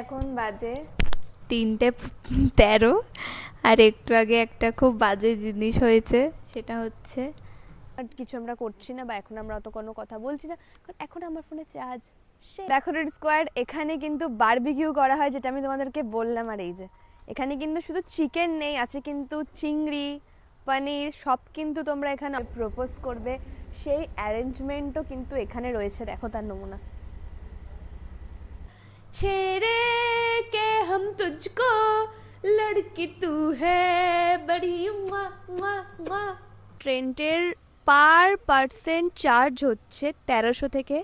এখন বাজে 3:13 আর একটু আগে একটা খুব বাজে জিনিস হয়েছে, সেটা হচ্ছে কিছু আমরা করছি না বা এখন আমরা অত কোনো কথা বলছি না, কারণ এখন আমার ফোনে চার্জ শেষ। দেখো রেড স্কোয়াড, এখানে কিন্তু বারবিকিউ করা হয়, যেটা আমি তোমাদেরকে বললাম। আর এই যে এখানে কিন্তু শুধু চিকেন নেই, আছে কিন্তু চিংড়ি, পনির, সব কিন্তু তোমরা এখানে প্রপোজ করবে সেই অ্যারেঞ্জমেন্টও কিন্তু এখানে রয়েছে। দেখো তার নমুনা। छेड़े के हम तुझको लड़की तू है बड़ी ট্রেনটের পার পার্সেন্ট চার্জ হচ্ছে 1300 থেকে।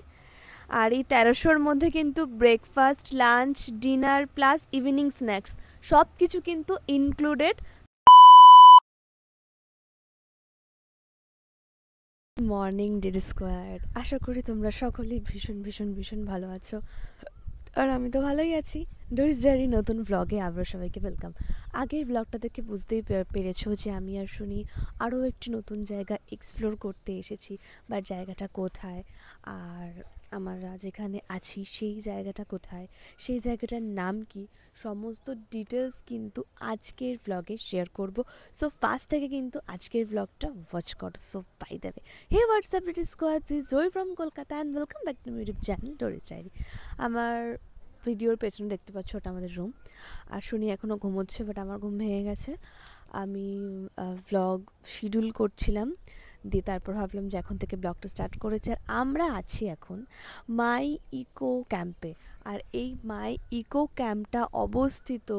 আর এই 1300-র মধ্যে কিন্তু breakfast, lunch, dinner plus evening snacks সব কিছু কিন্তু ইনক্লুডেড। মর্নিং ডেড স্কোয়াড, আশা করি তোমরা সকলেই ভীষণ ভীষণ ভীষণ ভালো আছো, আর আমি তো ভালোই আছি। ডোরিস ডায়েরি নতুন ব্লগে আবার সবাইকে ওয়েলকাম। আগের ব্লগটা দেখে বুঝতেই পেরেছো যে আমি আর শুনি আরও একটি নতুন জায়গা এক্সপ্লোর করতে এসেছি, বাট জায়গাটা কোথায় আর আমরা যেখানে আছি সেই জায়গাটা কোথায়, সেই জায়গাটার নাম কি, সমস্ত ডিটেলস কিন্তু আজকের ব্লগে শেয়ার করব। সো ফার্স্ট থেকে কিন্তু আজকের ব্লগটা ওয়াচ করো। So by the way, hey what's up British squad, is Joy from Kolkata and welcome back to my YouTube channel Doris diary. আমার ভিডিওর পেছনে দেখতে পাচ্ছ ওটা আমাদের রুম, আর শুনি এখনও ঘুমোচ্ছে, বাট আমার ঘুম ভেঙে গেছে। আমি ভ্লগ শিডিউল করছিলাম, দিয়ে তারপর ভাবলাম যে এখন থেকে ব্লগটা স্টার্ট করেছে। আর আমরা আছি এখন মাই ইকো ক্যাম্পে, আর এই মাই ইকো ক্যাম্পটা অবস্থিত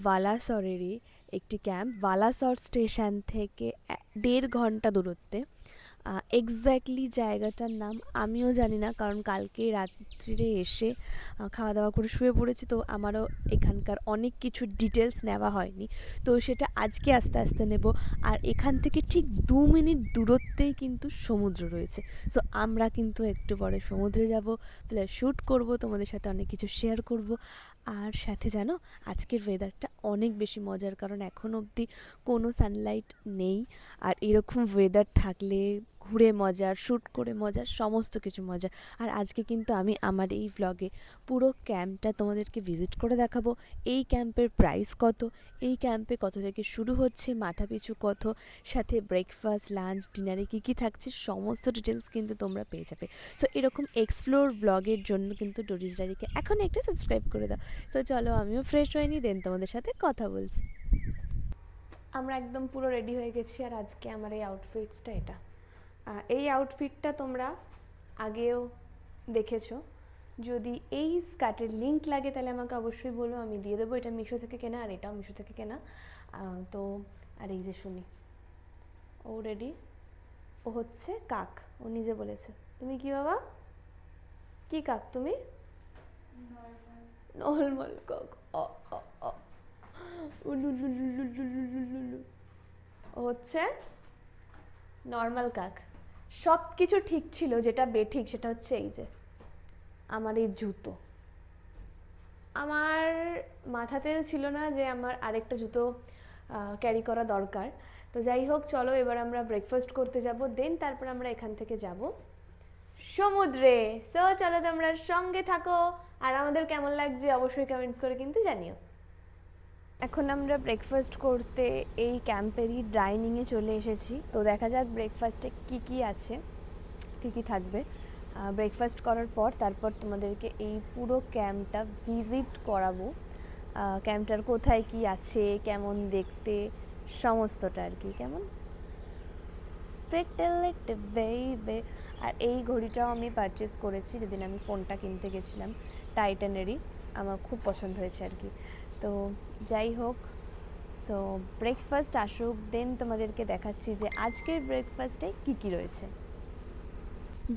বালাসরেরই একটি ক্যাম্প, বালাসর স্টেশন থেকে 1.5 ঘন্টা দূরত্বে। এক্স্যাক্টলি জায়গাটার নাম আমিও জানি না, কারণ কালকে রাত্রিরে এসে খাওয়া দাওয়া করে শুয়ে পড়েছি, তো আমারও এখানকার অনেক কিছু ডিটেলস নেওয়া হয়নি, তো সেটা আজকে আস্তে আস্তে নেব। আর এখান থেকে ঠিক 2 মিনিট দূরত্বেই কিন্তু সমুদ্র রয়েছে। সো আমরা কিন্তু একটু পরে সমুদ্রে যাব, প্লাস শ্যুট করব, তোমাদের সাথে অনেক কিছু শেয়ার করব। আর সাথে জানো আজকের ওয়েদারটা অনেক বেশি মজার, কারণ এখন অবধি কোনো সানলাইট নেই, আর এরকম ওয়েদার থাকলে ঘুরে মজার, শ্যুট করে মজার, সমস্ত কিছু মজা। আর আজকে কিন্তু আমি আমার এই ভ্লগে পুরো ক্যাম্পটা তোমাদেরকে ভিজিট করে দেখাবো। এই ক্যাম্পের প্রাইস কত, এই ক্যাম্পে কত থেকে শুরু হচ্ছে, মাথা পিছু কত, সাথে ব্রেকফাস্ট, লাঞ্চ, ডিনারে কী কী থাকছে, সমস্ত ডিটেলস কিন্তু তোমরা পেয়ে যাবে। সো এরকম এক্সপ্লোর ব্লগের জন্য কিন্তু ডোরিস ডায়েরিকে এখন একটা সাবস্ক্রাইব করে দাও। সো চলো আমিও ফ্রেশ হয়ে নিই, দেন তোমাদের সাথে কথা বলছি। আমরা একদম পুরো রেডি হয়ে গেছি, আর আজকে আমার এই আউটফিটসটা এটা। এই আউটফিটটা তোমরা আগেও দেখেছো। যদি এই স্কার্টের লিঙ্ক লাগে তাহলে আমাকে অবশ্যই বলো, আমি দিয়ে দেবো। এটা মিশো থেকে কেনা, আর এটাও মিশো থেকে কেনা। তো আর এই যে শুনি ও রেডি, ও হচ্ছে কাক, ও নিজে বলেছে। তুমি কি বাবা, কি কাক তুমি? নর্মাল কাক। ও হচ্ছে নর্মাল কাক। সব কিছু ঠিক ছিল, যেটা বেঠিক সেটা হচ্ছে এই যে আমার এই জুতো। আমার মাথাতেও ছিল না যে আমার আরেকটা জুতো ক্যারি করা দরকার। তো যাই হোক, চলো এবার আমরা ব্রেকফাস্ট করতে যাব, দেন তারপর আমরা এখান থেকে যাব সমুদ্রে। সো চলো তোমরা সঙ্গে থাকো, আর আমাদের কেমন লাগছে অবশ্যই কমেন্টস করে কিন্তু জানিও। এখন আমরা ব্রেকফাস্ট করতে এই ক্যাম্পেরই ডাইনিংয়ে চলে এসেছি। তো দেখা যাক ব্রেকফাস্টে কি কি আছে, কি কি থাকবে। ব্রেকফাস্ট করার পর তারপর তোমাদেরকে এই পুরো ক্যাম্পটা ভিজিট করাবো। ক্যাম্পটার কোথায় কি আছে, কেমন দেখতে, সমস্তটা আর কি। কেমন বেবি। আর এই ঘড়িটাও আমি পারচেস করেছি যেদিন আমি ফোনটা কিনতে গেছিলাম, টাইটানেরই। আমার খুব পছন্দ হয়েছে আর কি। তো যাই হোক, সো ব্রেকফাস্ট আসুক, দেন তোমাদেরকে দেখাচ্ছি যে আজকের ব্রেকফাস্টে কী কী রয়েছে।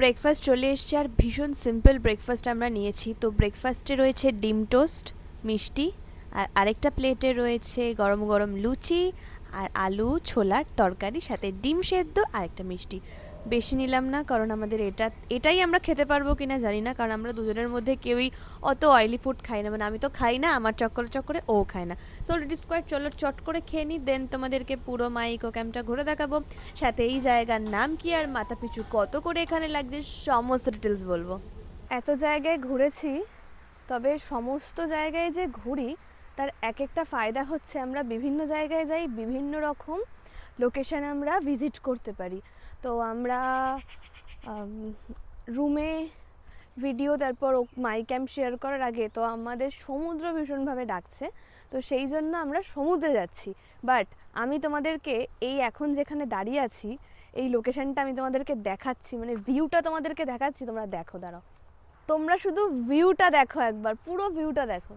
ব্রেকফাস্ট চলে এসছে, আর ভীষণ সিম্পল ব্রেকফাস্ট আমরা নিয়েছি। তো ব্রেকফাস্টে রয়েছে ডিম টোস্ট, মিষ্টি, আর আরেকটা প্লেটে রয়েছে গরম গরম লুচি আর আলু ছোলার তরকারি, সাথে ডিম সেদ্ধ আর একটা মিষ্টি। বেশি নিলাম না, কারণ আমাদের এটাই আমরা খেতে পারবো কিনা জানি না, কারণ আমরা দুজনের মধ্যে কেউই অত অয়েলি ফুড খাই না, মানে আমি তো খাই না, আমার চক্করে চক্করে ও খায় না। সো রেডি স্কোয়ার চলো চট করে খেয়ে নিই, দেন তোমাদেরকে পুরো মাই ইকো ক্যাম্পটা ঘুরে দেখাবো, সাথে এই জায়গার নাম কি আর মাথা পিছু কত করে এখানে লাগছে সমস্ত ডিটেলস বলবো। এত জায়গায় ঘুরেছি, তবে সমস্ত জায়গায় যে ঘুরি তার এক একটা ফায়দা হচ্ছে আমরা বিভিন্ন জায়গায় যাই, বিভিন্ন রকম লোকেশান আমরা ভিজিট করতে পারি। তো আমরা রুমে ভিডিও, তারপর মাই ক্যাম্প শেয়ার করার আগে তো আমাদের সমুদ্র ভীষণভাবে ডাকছে, তো সেই জন্য আমরা সমুদ্রে যাচ্ছি। বাট আমি তোমাদেরকে এই এখন যেখানে দাঁড়িয়ে আছি এই লোকেশানটা আমি তোমাদেরকে দেখাচ্ছি, মানে ভিউটা তোমাদেরকে দেখাচ্ছি, তোমরা দেখো, দাঁড়াও, তোমরা শুধু ভিউটা দেখো, একবার পুরো ভিউটা দেখো।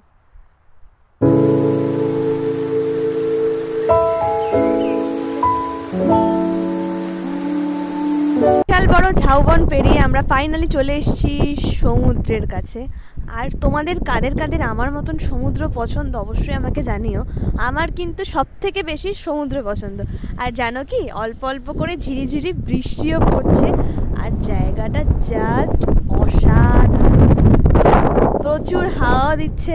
বিশাল বড় ঝাউবন পেরিয়ে আমরা ফাইনালি চলে এসেছি সমুদ্রের কাছে। আর তোমাদের কাদের কাদের আমার মতন সমুদ্র পছন্দ অবশ্যই আমাকে জানিও। আমার কিন্তু সব থেকে বেশি সমুদ্র পছন্দ। আর জানো কি, অল্প অল্প করে ঝিরিঝিরি বৃষ্টিও পড়ছে, আর জায়গাটা জাস্ট অসাধারণ, প্রচুর হাওয়া দিচ্ছে।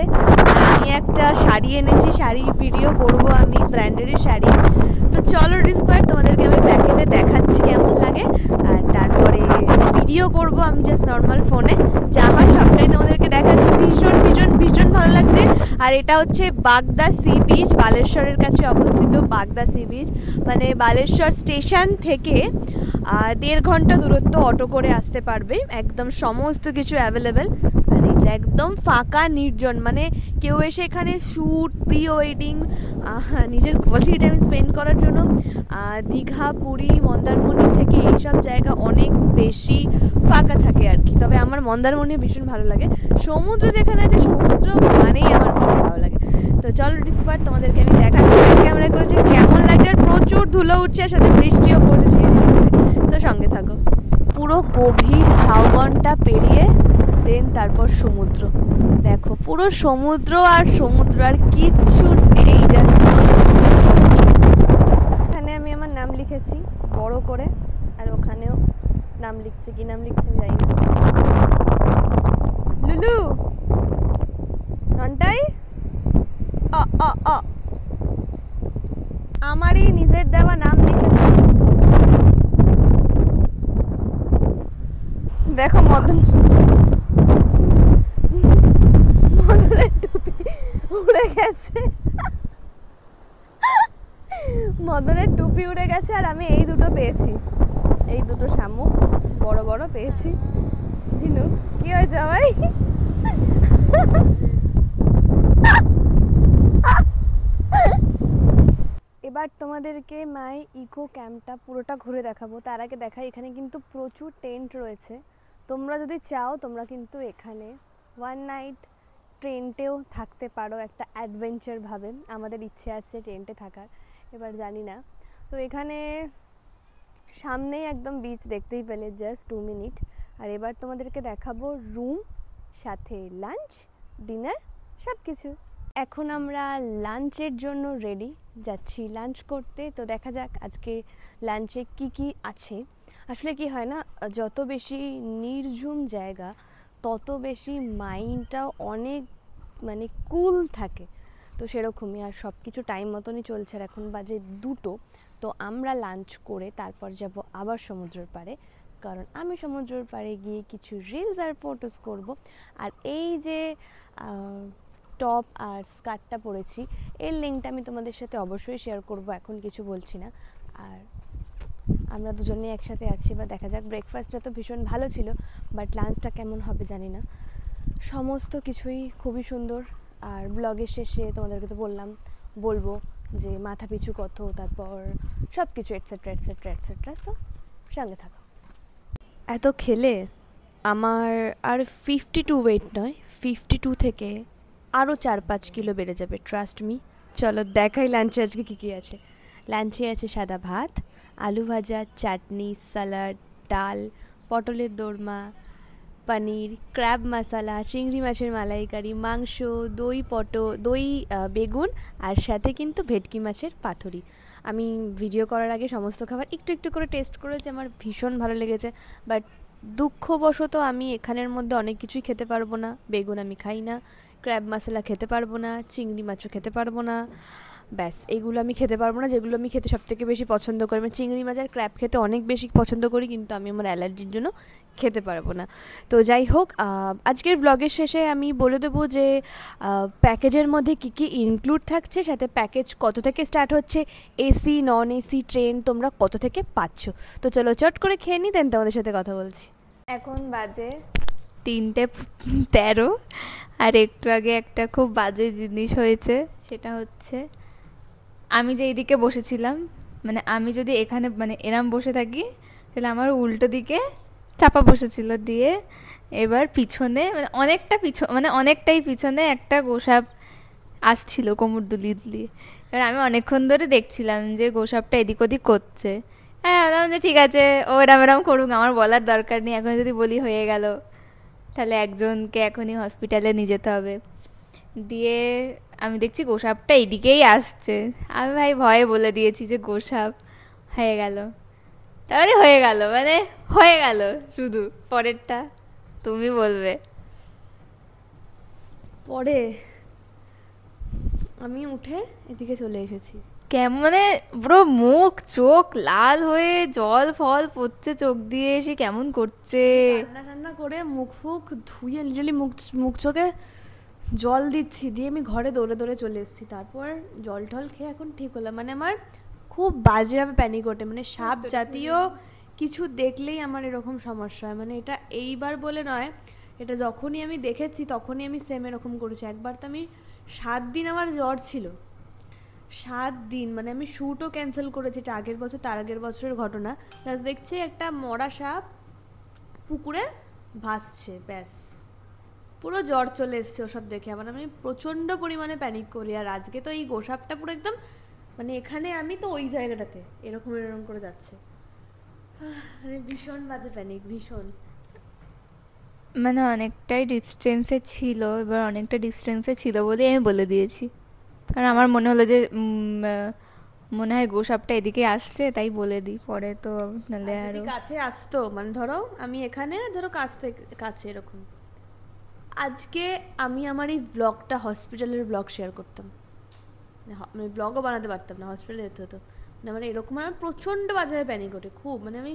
আমি একটা শাড়ি এনেছি, শাড়ির ভিডিও করবো আমি, ব্র্যান্ডেরই শাড়ি। তো চলো ডিসকোয়ার তোমাদেরকে আমি ব্যাকেতে দেখাচ্ছি কেমন লাগে, আর তারপরে ভিডিও করব আমি জাস্ট নর্মাল ফোনে, যা হয় সবটাই তোমাদেরকে দেখাচ্ছি। ভীষণ ভীষণ ভীষণ ভালো লাগছে। আর এটা হচ্ছে বাগদা সি বিচ, বালেশ্বরের কাছে অবস্থিত বাগদা সি বিচ, মানে বালেশ্বর স্টেশন থেকে 1.5 ঘন্টা দূরত্ব, অটো করে আসতে পারবে, একদম সমস্ত কিছু অ্যাভেলেবেল। আর এই যে একদম ফাঁকা নির্জন, মানে কেউ এসে এখানে শ্যুট, প্রি ওয়েডিং, নিজের কোয়ালিটি টাইম স্পেন্ড করার জন্য দীঘা, পুরী, মন্দারমণি থেকে এইসব জায়গা অনেক বেশি ফাঁকা থাকে আর কি। তবে আমার মন্দারমণি ভীষণ ভালো লাগে, সমুদ্র যেখানে আছে সমুদ্র মানেই আমার ভীষণ ভালো লাগে। তো চলো ডিসকভার তোমাদেরকে আমি দেখাচ্ছি ক্যামেরা করেছি কেমন লাগে। আর প্রচুর ধুলো উঠছে, আর সাথে বৃষ্টিও পড়ছে, তো সঙ্গে থাকো। পুরো গভীর ঝাউবনটা পেরিয়ে দেন তারপর সমুদ্র, দেখো পুরো সমুদ্র, আর সমুদ্র আর কিচ্ছু নেই, এখানে আমি আমার নাম লিখেছি বড় করে, আর ওখানেও নাম লিখছে, কি নাম লিখছে আমি জানি না। লুলু, নন্টাই, আমারই নিজের দেওয়া নাম লিখেছে। দেখো মদনের টুপি উড়ে গেছে, মদনের টুপি উড়ে গেছে, আর আমি এই দুটো পেয়েছি, এই দুটো শামুক বড় বড় পেয়েছি। ঝিনুক, কি হয়েছে ভাই? এবার তোমাদেরকে মাই ইকো ক্যাম্পটা পুরোটা ঘুরে দেখাবো। তার আগে দেখাই, এখানে কিন্তু প্রচুর টেন্ট রয়েছে, তোমরা যদি চাও তোমরা কিন্তু এখানে 1 নাইট টেন্টেও থাকতে পারো, একটা অ্যাডভেঞ্চার ভাবে। আমাদের ইচ্ছে আছে টেন্টে থাকার, এবার জানি না। তো এখানে সামনেই একদম বিচ দেখতেই পেলে, জাস্ট 2 মিনিট। আর এবার তোমাদেরকে দেখাবো রুম, সাথে লাঞ্চ, ডিনার, সব কিছু। এখন আমরা লাঞ্চের জন্য রেডি, যাচ্ছি লাঞ্চ করতে। তো দেখা যাক আজকে লাঞ্চে কি কি আছে। আসলে কি হয় না, যত বেশি নির্ঝুম জায়গা তত বেশি মাইন্ডটাও অনেক মানে কুল থাকে, তো সেরকমই। আর সব কিছু টাইম মতনই চলছে, আর এখন বাজে 2টো। তো আমরা লাঞ্চ করে তারপর যাব আবার সমুদ্রের পাড়ে, কারণ আমি সমুদ্রের পাড়ে গিয়ে কিছু রিলস আর ফটোস করব। আর এই যে টপ আর স্কার্টটা পরেছি, এর লিঙ্কটা আমি তোমাদের সাথে অবশ্যই শেয়ার করব, এখন কিছু বলছি না। আর আমরা দুজনেই একসাথে আছি, বা দেখা যাক। ব্রেকফাস্টটা তো ভীষণ ভালো ছিল, বাট লাঞ্চটা কেমন হবে জানি না। সমস্ত কিছুই খুবই সুন্দর। আর ব্লগের শেষে তোমাদেরকে তো বলবো যে মাথা পিছু কত, তারপর সব কিছু এটসেট্রা এটসেট্রা এটসেট্রা। সো সঙ্গে থাকো। এত খেলে আমার আর 52 ওয়েট নয়, 52 থেকে আরও 4-5 কিলো বেড়ে যাবে, ট্রাস্ট মি। চলো দেখাই লাঞ্চে আজকে কী কী আছে। লাঞ্চে আছে সাদা ভাত, আলু ভাজা, চাটনি, স্যালাড, ডাল, পটলের দোরমা, পনির, ক্র্যাব মশলা, চিংড়ি মাছের মালাইকারি, মাংস, দই বেগুন, আর সাথে কিন্তু ভেটকি মাছের পাতুরি। আমি ভিডিও করার আগে সমস্ত খাবার একটু একটু করে টেস্ট করেছি, আমার ভীষণ ভালো লেগেছে। বাট দুঃখবশত আমি এখানের মধ্যে অনেক কিছুই খেতে পারবো না। বেগুন আমি খাই না, ক্র্যাব মশলা খেতে পারবো না, চিংড়ি মাছও খেতে পারবো না, ব্যাস এগুলো আমি খেতে পারবো না। যেগুলো আমি খেতে সবথেকে বেশি পছন্দ করি, আমি চিংড়ি মাছ আর ক্র্যাব খেতে অনেক বেশি পছন্দ করি, কিন্তু আমি আমার অ্যালার্জির জন্য খেতে পারবো না। তো যাই হোক, আজকের ব্লগের শেষে আমি বলে দেবো যে প্যাকেজের মধ্যে কী কী ইনক্লুড থাকছে, সাথে প্যাকেজ কত থেকে স্টার্ট হচ্ছে, এসি নন এসি ট্রেন তোমরা কত থেকে পাচ্ছ। তো চলো চট করে খেয়ে নিই, দেন তোমাদের সাথে কথা বলছি। এখন বাজে 3:13, আর একটু আগে একটা খুব বাজে জিনিস হয়েছে। সেটা হচ্ছে আমি যে এইদিকে বসেছিলাম, মানে আমি যদি এখানে মানে এরম বসে থাকি, তাহলে আমার উল্টো দিকে চাপা বসেছিল। দিয়ে এবার পিছনে মানে অনেকটাই পিছনে একটা গোসাপ আসছিল কোমর দুলিয়ে দুলিয়ে। এবার আমি অনেকক্ষণ ধরে দেখছিলাম যে গোসাপটা এদিক ওদিক করছে। হ্যাঁ, ভাবলাম যে ঠিক আছে, ও এরম এরম করুক, আমার বলার দরকার নেই। এখন যদি বলি হয়ে গেল, তাহলে একজনকে এখনই হসপিটালে নিয়ে যেতে হবে। দিয়ে আমি দেখছি গোসাপটা এদিকেই আসছে। আমি ভাই ভয়ে বলে দিয়েছি যে গোসাপ। হয়ে গেল, তাহলে হয়ে গেল, মানে হয়ে গেল। শুধু পরেরটা তুমি বলবে। পরে আমি উঠে এদিকে চলে এসেছি, কেমন মানে পুরো মুখ চোখ লাল হয়ে জল ফল পড়ছে চোখ দিয়ে, এসে কেমন করছে। রান্না টান্না করে মুখ ফুক ধুয়ে লিটারালি মুখ চোখে জল দিচ্ছি, দিয়ে আমি ঘরে দৌড়ে দৌড়ে চলে এসেছি। তারপর জল টল খেয়ে এখন ঠিক হলাম। মানে আমার খুব বাজেভাবে প্যানিক ওঠে, মানে সাপ জাতীয় কিছু দেখলেই আমার এরকম সমস্যা হয়। মানে এটা এইবার বলে নয়, এটা যখনই আমি দেখেছি তখনই আমি সেম এরকম করেছি। একবার তো আমি 7 দিন আমার জ্বর ছিল, 7 দিন, মানে আমি শ্যুটও ক্যান্সেল করেছি। এটা আগের বছর, তার আগের বছরের ঘটনা। জাস্ট দেখছি একটা মরা সাপ পুকুরে ভাসছে, ব্যাস পুরো জ্বর চলে এসছে ওসব দেখে। আবার আমি প্রচণ্ড পরিমাণে প্যানিক করি। আর আজকে তো এই গোসাপটা পুরো একদম, মানে এখানে আমি তো ওই জায়গাটাতে এরকম এরকম করে যাচ্ছে। মানে ভীষণ বাজে প্যানিক, ভীষণ। মানে অনেকটাই ডিস্টেন্সে ছিল, এবার অনেকটা ডিস্টেন্সে ছিল বলেই আমি বলে দিয়েছি। কারণ আমার মনে হলো যে মনে হয় গোসাপটা এদিকে আসছে, তাই বলে দিই। পরে তো নাহলে আরো কাছে আসতো, মানে ধরো আমি এখানে, ধরো কাছ থেকে কাছে এরকম। আজকে আমি আমার এই ব্লগটা হসপিটালের ব্লগ শেয়ার করতাম, মানে ব্লগও বানাতে পারতাম না, হসপিটালে যেতে হতো। মানে আমার এরকম আমার প্রচণ্ড বাজে প্যানিক ওঠে খুব, মানে আমি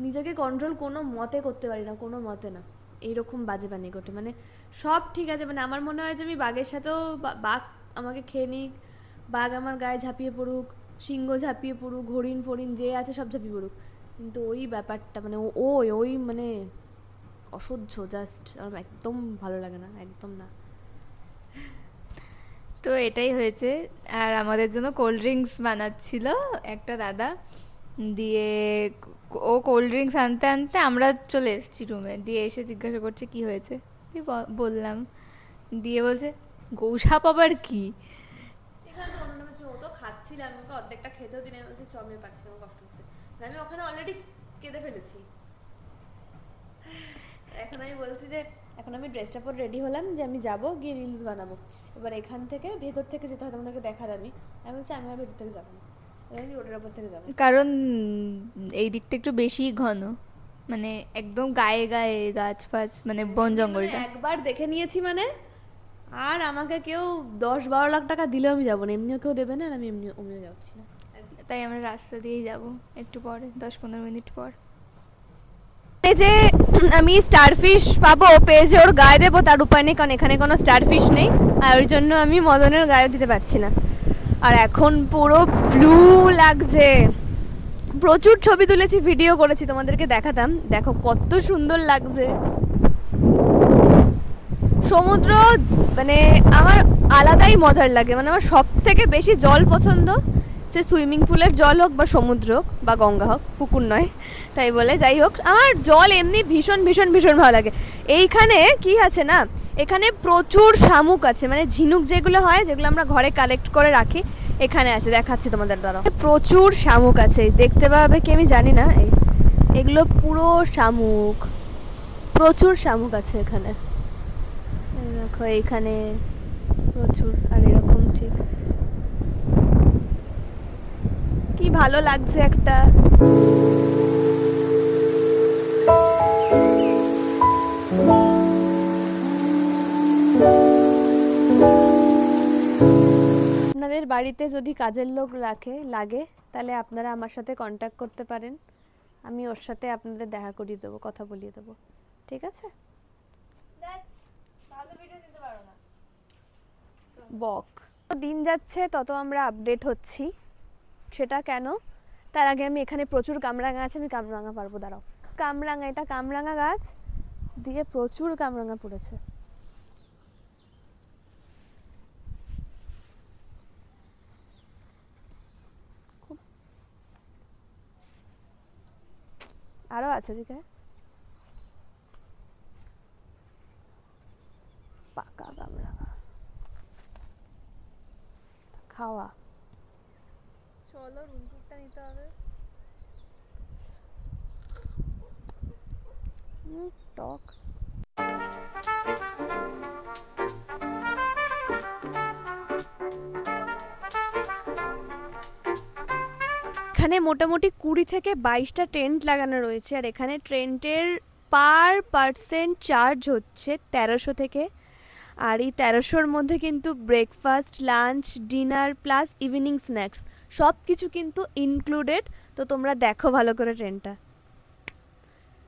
নিজেকে কন্ট্রোল কোনো মতে করতে পারি না, কোনো মতে না। এইরকম বাজে প্যানিক ওঠে, মানে সব ঠিক আছে, মানে আমার মনে হয় যে আমি বাঘের সাথেও, বাঘ আমাকে খেয়ে নিক, বাঘ আমার গায়ে ঝাঁপিয়ে পড়ুক, সিংহ ঝাঁপিয়ে পড়ুক, হরিণ ফরিণ যে আছে সব ঝাঁপিয়ে পড়ুক, কিন্তু ওই ব্যাপারটা মানে ওই মানে অসহ্য, জাস্ট আমার একদম ভালো লাগে না, একদম না। তো এটাই হয়েছে। আর আমাদের জন্য কোল্ড ড্রিঙ্কস বানাচ্ছিল একটা দাদা। দিয়ে ও কোল্ড ড্রিঙ্কস আনতে আনতে আমরা চলে এসেছি রুমে। দিয়ে এসে জিজ্ঞাসা করছে কি হয়েছে, দিয়ে বললাম। দিয়ে বলছে গোসাপ আবার কি। ও তো খাচ্ছিলাম, আমাকে অর্ধেকটা খেতেও দিনে, বলছে চমে পাচ্ছি, আমার কষ্ট হচ্ছে। আমি ওখানে অলরেডি কেঁদে ফেলেছি। এখন আমি বলছি যে এখন আমি ড্রেসটা পরে রেডি হলাম যে আমি যাবো, গিয়ে রিলস বানাবো। এবার এখান থেকে ভেতর থেকে যেতে হয়, তোমাদেরকে দেখা যাবে। আমি বলছি আমি আর ভেতর থেকে যাবো না, রোডের ওপর থেকে যাবো। কারণ এই দিকটা একটু বেশি ঘন, মানে একদম গায়ে গায়ে গাছ ফাছ, মানে বন জঙ্গলটা। একবার দেখে নিয়েছি মানে, আর আমাকে কেউ 10-12 লাখ টাকা দিলেও আমি যাবো না, এমনিও কেউ দেবে না, আর আমি এমনিও যাচ্ছি না। তাই আমরা রাস্তা দিয়েই যাব একটু পরে, 10-15 মিনিট পর। যে আমি স্টারফিশ পাবো, পেয়েছে ওর গায়ে দেবো, তার উপায় নেই, কারণ এখানে কোনো স্টারফিশ নেই, আর ওই জন্য আমি মদনের গায়ে দিতে পারছি না। আর এখন পুরো ব্লু লাগছে। প্রচুর ছবি তুলেছি, ভিডিও করেছি, তোমাদেরকে দেখাতাম, দেখো কত সুন্দর লাগছে সমুদ্র। মানে আমার আলাদাই মজার লাগে, মানে আমার সব থেকে বেশি জল পছন্দ, সে সুইমিং পুলের জল হোক বা সমুদ্র হোক বা গঙ্গা হোক, পুকুর নয়, তাই বলে যাই হোক, আমার জল এমনি ভীষণ ভীষণ ভীষণ ভালো লাগে। এইখানে কি আছে না, এখানে প্রচুর শামুক আছে, মানে ঝিনুক যেগুলো হয়, যেগুলো আমরা ঘরে কালেক্ট করে রাখি, এখানে আছে, দেখাচ্ছি তোমাদের দ্বারা। প্রচুর শামুক আছে, দেখতে পাবে কি আমি জানি না, এগুলো পুরো শামুক, প্রচুর শামুক আছে এখানে, দেখো এইখানে প্রচুর। আর এরকম ঠিক কি ভালো লাগছে একটা। আপনাদের বাড়িতে যদি কাজের লোক লাগে তাহলে আপনারা আমার সাথে কন্ট্যাক্ট করতে পারেন, আমি ওর সাথে আপনাদের দেখা করিয়ে দেবো, কথা বলিয়ে দেবো, ঠিক আছে? বক দিন যাচ্ছে তত আমরা আপডেট হচ্ছি, সেটা কেন? তার আগে আমি এখানে প্রচুর কামরাঙা আছে, আমি কামরাঙা পারবো, দাঁড়াও। কামরাঙা, এটা কামরাঙা গাছ দিয়ে প্রচুর কামরাঙা পড়েছে। আরো আছে দিকে পাকা কামরাঙা খাওয়া। চলো রুম টুরটা নিতে হবে। টক এখানে মোটামুটি 20 থেকে 22টা টেন্ট লাগানো রয়েছে, আর এখানে টেন্টের পার পার্সেন্ট চার্জ হচ্ছে 1300 থেকে। আর এই 1300-র মধ্যে কিন্তু breakfast, lunch, dinner plus evening snacks সব কিছু কিন্তু ইনক্লুডেড। তো তোমরা দেখো ভালো করে ট্রেনটা,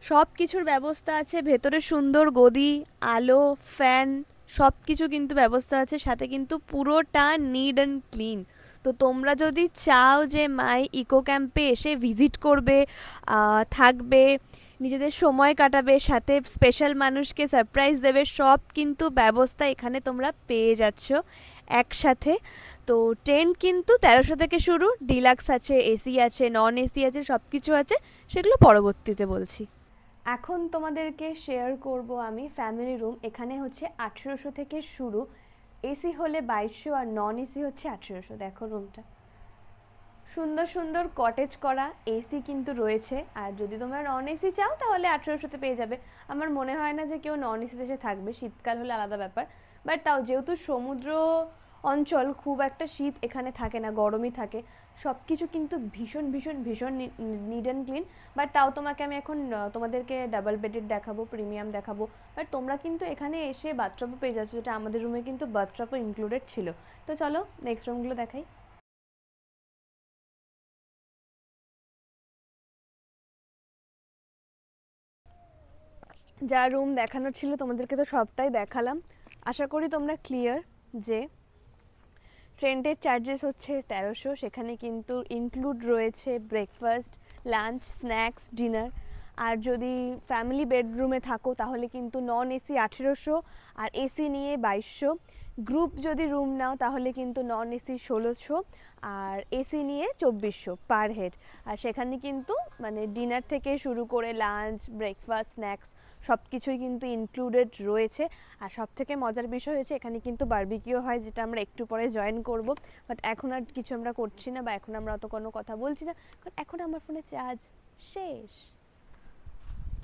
সব কিছুর ব্যবস্থা আছে, ভেতরে সুন্দর গদি, আলো, ফ্যান সব কিছু কিন্তু ব্যবস্থা আছে, সাথে কিন্তু পুরোটা নিট অ্যান্ড ক্লিন। তো তোমরা যদি চাও যে মাই ইকো ক্যাম্পে এসে ভিজিট করবে, থাকবে, নিজেদের সময় কাটাবে, সাথে স্পেশাল মানুষকে সারপ্রাইজ দেবে, সব কিন্তু ব্যবস্থা এখানে তোমরা পেয়ে যাচ্ছ একসাথে। তো টেন্ট কিন্তু 1300 থেকে শুরু, ডিলাক্স আছে, এসি আছে, নন এসি আছে, সব কিছু আছে, সেগুলো পরবর্তীতে বলছি। এখন তোমাদেরকে শেয়ার করব আমি ফ্যামিলি রুম। এখানে হচ্ছে 1800 থেকে শুরু, এসি হলে 2200 আর নন এসি হচ্ছে 1800। দেখো রুমটা সুন্দর সুন্দর কটেজ করা, এসি কিন্তু রয়েছে। আর যদি তোমরা নন এসি চাও তাহলে 1800-তে পেয়ে যাবে। আমার মনে হয় না যে কেউ নন এসিতে এসে থাকবে, শীতকাল হলে আলাদা ব্যাপার, বাট তাও যেহেতু সমুদ্র অঞ্চল খুব একটা শীত এখানে থাকে না, গরমই থাকে। সব কিছু কিন্তু ভীষণ ভীষণ ভীষণ নিট অ্যান্ড ক্লিন। বাট তাও তোমাকে আমি এখন তোমাদেরকে ডাবল বেডেড দেখাবো, প্রিমিয়াম দেখাবো। বাট তোমরা কিন্তু এখানে এসে বাথটবও পেয়ে যাচ্ছ, যেটা আমাদের রুমে কিন্তু বাথটবও ইনক্লুডেড ছিল। তো চলো নেক্সট রুমগুলো দেখাই। যা রুম দেখানোর ছিল তোমাদেরকে তো সবটাই দেখালাম। আশা করি তোমরা ক্লিয়ার যে ট্রেন্টের চার্জেস হচ্ছে 1300, সেখানে কিন্তু ইনক্লুড রয়েছে ব্রেকফাস্ট, লাঞ্চ, স্ন্যাক্স, ডিনার। আর যদি ফ্যামিলি বেডরুমে থাকো তাহলে কিন্তু নন এসি 1800 আর এসি নিয়ে 2200। গ্রুপ যদি রুম নাও তাহলে কিন্তু নন এসি 1600 আর এসি নিয়ে 2400 পার হেড। আর সেখানে কিন্তু মানে ডিনার থেকে শুরু করে লাঞ্চ, ব্রেকফাস্ট, স্ন্যাক্স সব কিছুই কিন্তু ইনক্লুডেড রয়েছে। আর সব থেকে মজার বিষয় হয়েছে এখানে কিন্তু বারবিকিউ হয়, যেটা আমরা একটু পরে জয়েন করব। বাট এখন আর কিছু আমরা করছি না, বা এখন আমরা অত কোনো কথা বলছি না, কারণ এখন আমার ফোনে চার্জ শেষ।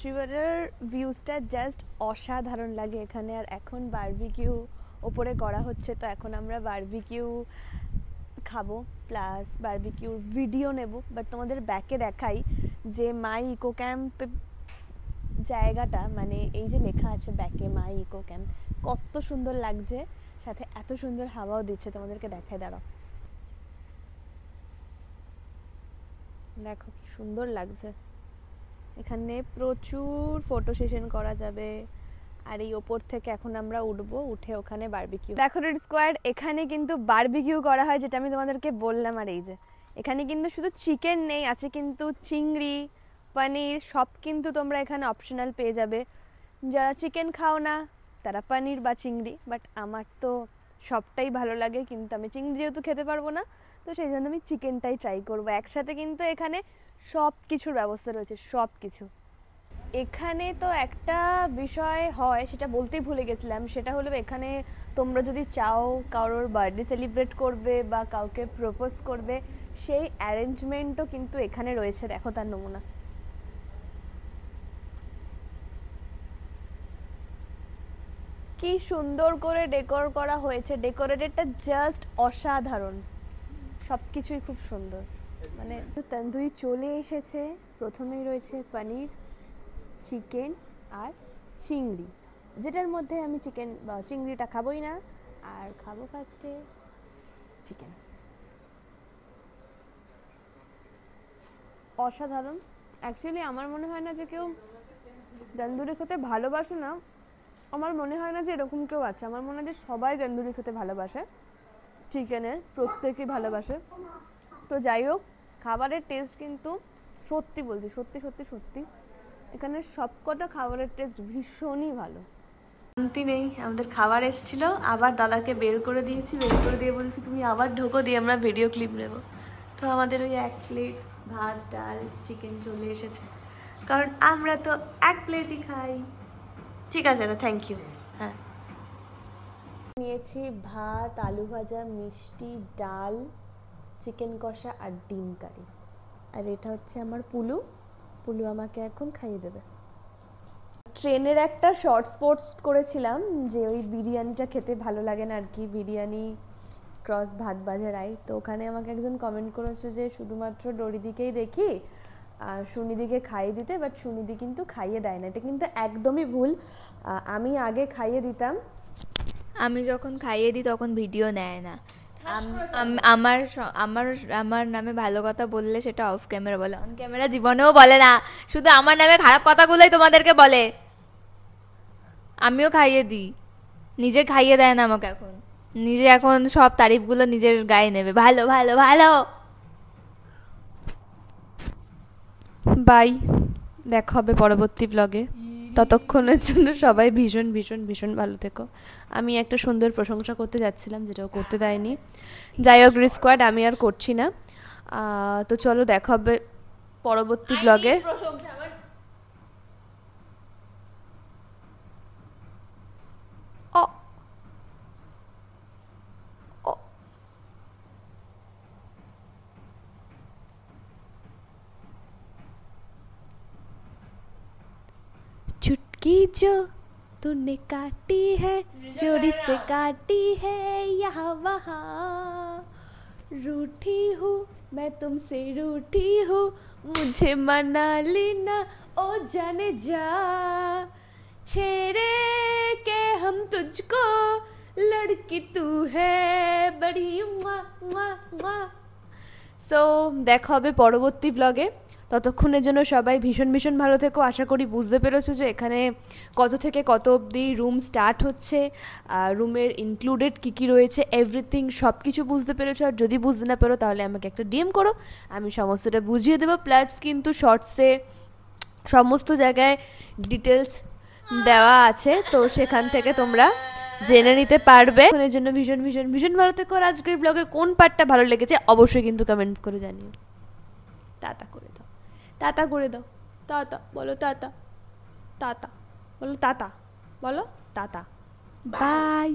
রিভারের ভিউজটা জাস্ট অসাধারণ লাগে এখানে। আর এখন বারবিকিউ ওপরে করা হচ্ছে, তো এখন আমরা বারবিকিউ খাবো প্লাস বারবিকিউর ভিডিও নেব। বাট তোমাদের ব্যাকে দেখাই যে মাই ইকো ক্যাম্প জায়গাটা, মানে এই যে লেখা আছে ব্যাকে মাই ইকো ক্যাম্প, কত সুন্দর লাগছে, সাথে এত সুন্দর হাওয়াও দিচ্ছে। তোমাদেরকে দেখাই, দাঁড়াও, দেখো কি সুন্দর লাগছে। এখানে প্রচুর ফটো সেশন করা যাবে। আর এই ওপর থেকে এখন আমরা উঠবো, উঠে ওখানে বারবিকিউ। দেখো রেড স্কোয়ার, এখানে কিন্তু বারবিকিউ করা হয়, যেটা আমি তোমাদেরকে বললাম। আর এই যে এখানে কিন্তু শুধু চিকেন নেই, আছে কিন্তু চিংড়ি, পনির, সব কিন্তু তোমরা এখানে অপশনাল পেয়ে যাবে। যারা চিকেন খাও না তারা পনির বা চিংড়ি, বাট আমার তো সবটাই ভালো লাগে, কিন্তু আমি চিংড়ি যেহেতু খেতে পারবো না, তো সেই জন্য আমি চিকেনটাই ট্রাই করবো একসাথে। কিন্তু এখানে সব কিছুর ব্যবস্থা রয়েছে, সব কিছু। এখানে তো একটা বিষয় হয়, সেটা বলতেই ভুলে গেছিলাম, সেটা হলো এখানে তোমরা যদি চাও কারোর বার্থডে সেলিব্রেট করবে বা কাউকে প্রপোজ করবে, সেই অ্যারেঞ্জমেন্টও কিন্তু এখানে রয়েছে। দেখো তার নমুনা, কি সুন্দর করে ডেকোর করা হয়েছে। ডেকোরেটেডটা জাস্ট অসাধারণ, সব কিছুই খুব সুন্দর। মানে তন্দুরি চলে এসেছে। প্রথমেই রয়েছে পনির, চিকেন আর চিংড়ি, যেটার মধ্যে আমি চিকেন বা চিংড়িটা খাবোই না, আর খাবো ফার্স্টে চিকেন। অসাধারণ। অ্যাকচুয়ালি আমার মনে হয় না যে কেউ তন্দুরি খেতে ভালোবাসে না, আমার মনে হয় না যে এরকম কেউ আছে। আমার মনে হয় যে সবাই তন্দুরি খেতে ভালোবাসে, চিকেনের প্রত্যেকেই ভালোবাসে। তো যাই হোক, খাবারের টেস্ট কিন্তু সত্যি বলছি, সত্যি সত্যি সত্যি এখানে সবকটা খাবারের টেস্ট ভীষণই ভালো। শান্তি নেই, আমাদের খাবার এসেছিল, আবার দাদাকে বের করে দিয়েছি, বের করে দিয়ে বলছি তুমি আবার ঢোকো, দিয়ে আমরা ভিডিও ক্লিপ নেব। তো আমাদের ওই 1 প্লেট ভাত ডাল চিকেন চলে এসেছে, কারণ আমরা তো 1 প্লেটই খাই। ঠিক আছে দাদা, থ্যাংক ইউ। হ্যাঁ, নিয়েছি ভাত, আলু ভাজা, মিষ্টি, ডাল, চিকেন কষা আর ডিম কারি। আর এটা হচ্ছে আমার পুলু, পুলু আমাকে এখন খাইয়ে দেবে। ট্রেনের একটা শর্টস পোস্ট করেছিলাম যে ওই বিরিয়ানিটা খেতে ভালো লাগে না আর কি, বিরিয়ানি ক্রস ভাত ভাজা রাই। তো ওখানে আমাকে একজন কমেন্ট করেছে যে শুধুমাত্র ডরিদিকেই দেখি আর সুনিদিকে খাইয়ে দিতে, বাট সুনিদি কিন্তু খাইয়ে দেয় না। এটা কিন্তু একদমই ভুল। আমি আগে খাইয়ে দিতাম। আমি যখন খাইয়ে দিই তখন ভিডিও নেয় না। আমার আমার আমার নামে ভালো কথা বললে সেটা অফ ক্যামেরা বলে, অন ক্যামেরা জীবনেও বলে না, শুধু আমার নামে খারাপ কথাগুলোই তোমাদেরকে বলে। আমিও খাইয়ে দিই, নিজে খাইয়ে দেয় না আমাকে। এখন নিজে এখন সব তারিফগুলো নিজের গায়ে নেবে, ভালো ভালো ভালো। বাই, দেখা হবে পরবর্তী ব্লগে। ততক্ষণের জন্য সবাই ভীষণ ভীষণ ভীষণ ভালো থেকো। আমি একটা সুন্দর প্রশংসা করতে যাচ্ছিলাম, যেটাও করতে দেয়নি। যাই হোক স্কোয়াড, আমি আর করছি না। তো চলো দেখা হবে পরবর্তী ব্লগে। ও ও चुटकी जो तूने काटी है, जोड़ी से काटी है यहाँ वहाँ, रूठी हूँ मैं तुमसे रूठी हूँ, मुझे मना लेना ओ जाने जा, छेड़े के हम तुझको, लड़की तू है बड़ी সো দেখা হবে পরবর্তী ব্লগে। ততক্ষণের জন্য সবাই ভীষণ ভীষণ ভালো থেকো। আশা করি বুঝতে পেরেছো যে এখানে কত থেকে কত অবধি রুম স্টার্ট হচ্ছে, রুমের ইনক্লুডেড কী কী রয়েছে, এভরিথিং সব কিছু বুঝতে পেরেছো। আর যদি বুঝতে না পারো তাহলে আমাকে একটা ডিএম করো, আমি সমস্তটা বুঝিয়ে দেবো। প্লাস কিন্তু শর্টসে সমস্ত জায়গায় ডিটেলস দেওয়া আছে, তো সেখান থেকে তোমরা জেনে নিতে পারবে। এর জন্য ভীষণ ভীষণ ভীষণ ভালো থেকো। আর আজকের ব্লগের কোন পার্টটা ভালো লেগেছে অবশ্যই কিন্তু কমেন্টস করে জানিও। টাটা করে দাও, টাটা করে দাও, টাটা বলো, টাটা টাটা বলো, টাটা বলো, টাটা বাই।